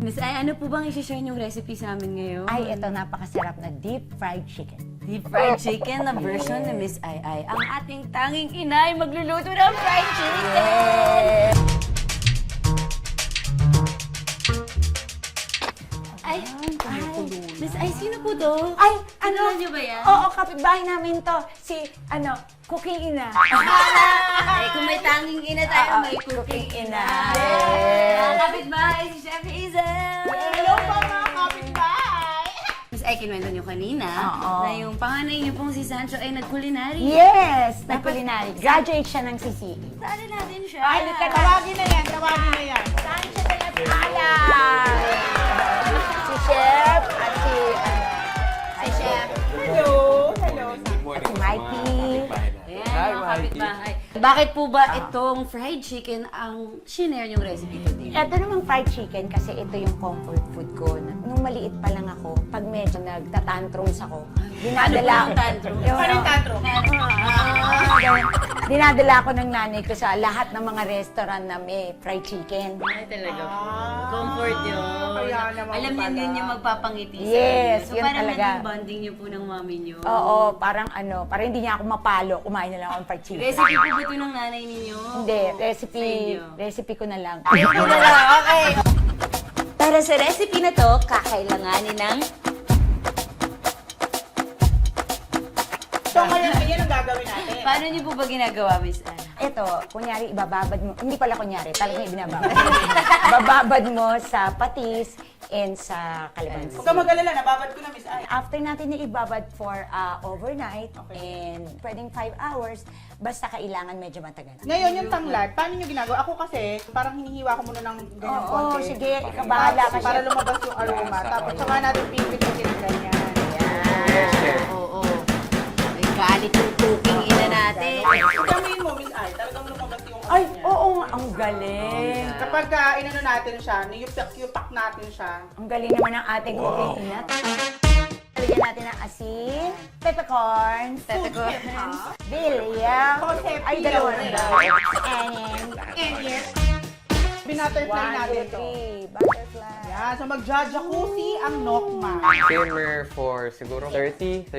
Miss Ay, ano po bang isi-share yung recipe sa amin ngayon? Ay, ito napakasarap na deep fried chicken. Deep fried chicken na version ni Miss Ay Ay. Ang ating tanging inay magluluto ng fried chicken! Ay, Miss Ay, sino po to? Ay, Kilala niyo ba yan? Oo, kapitbahay namin to. Si, cooking ina. Ay, kung may tanging ina tayo, may cooking ina. Mga kapitbahay, si Chef Hazel! Hello po mga kapitbahay! Miss Ay, kinuwento niyo kanina na yung panganay niyo pong si Sancho ay nag-culinary. Yes, na culinary. Graduate siya ng CCE. Sali natin siya. Ay, Tawagin na yan, tawagin na yan. Saan siya tayo? Si Chef at si Chef. Hello, hello. Si Mikey. Ayan, mga kapitbahay. Bakit po ba itong fried chicken ang shinare yung recipe today? Ito namang fried chicken kasi ito yung comfort food ko. Nung maliit pa lang ako, pag medyo nagtatantrums ako, dinadala Ano po yung tantrum? Ano yung tantrum? Dinadala ako ng nanay ko sa lahat ng mga restaurant na may fried chicken. Ay, talaga po. Comfort yun. Kaya naman Alam niyo pala. din yung magpapangiti sa Yes, inyo. So, yun parang talaga. naging bonding niyo po ng mami niyo. Oo, parang parang hindi niya ako mapalo, kumain na lang ako ng fried chicken. Recipe po ba ito ng nanay ninyo? Hindi, O sa inyo? recipe ko na lang. Recipe na lang, okay. Para sa recipe na to, kakailanganin ng So ngayon ang gagawin natin. paano niyo po ba ginagawa, Miss Anne? Ito, kunyari ibababad mo, hindi pala kunyari, talagang ibinababad. Bababad mo sa patis and sa kalamansi. Huwag ka mag-alala, nababad ko na, Miss Ay. After natin ibabad for overnight and pwedeng 5 hours, basta kailangan medyo matagal. Ngayon yung tanglad, paano nyo ginagawa? Ako kasi, parang hinihiwa ko muna ng ganyan Oo, konti. sige, ikaw bahala ka, Para chef. lumabas yung aroma. Tapos saka natin pipitikin ng ganyan. Oo. May galit yung cooking ina natin. Gamihin mo, Miss Ay, talagang lumabas yung Ay, niya. oo nga, ang galing. Kapag inano natin siya, niyupak natin siya. Ang galing naman ng ating cooking ina. Lagyan natin ng asin, peppercorns, bilya, Concept ay yun. dalawa na daw, and Binutterfly 1, natin 2, to. 3, butterfly. Yan, so mag-jacuzzi ang Nokma. Simmer for siguro 30-35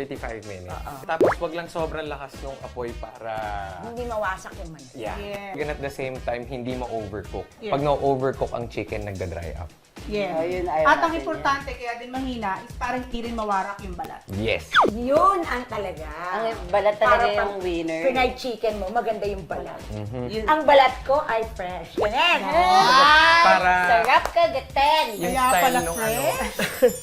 minutes. Tapos wag lang sobrang lakas ng apoy para Hindi mawasak yung manok. yeah. Yeah. And at the same time, hindi ma-overcook. Yeah. Pag na-overcook ang chicken, nagda-dry up. Yeah. At ang importante kaya din mahina is para hindi rin mawarak yung balat. Yes! Yun ang talaga. Ang balat talaga Para yung pag winner. Fried chicken mo, maganda yung balat. Yun. Ang balat ko ay fresh. Ganun. Para Sarap ka, gaten! yung Kaya style pala nung fresh.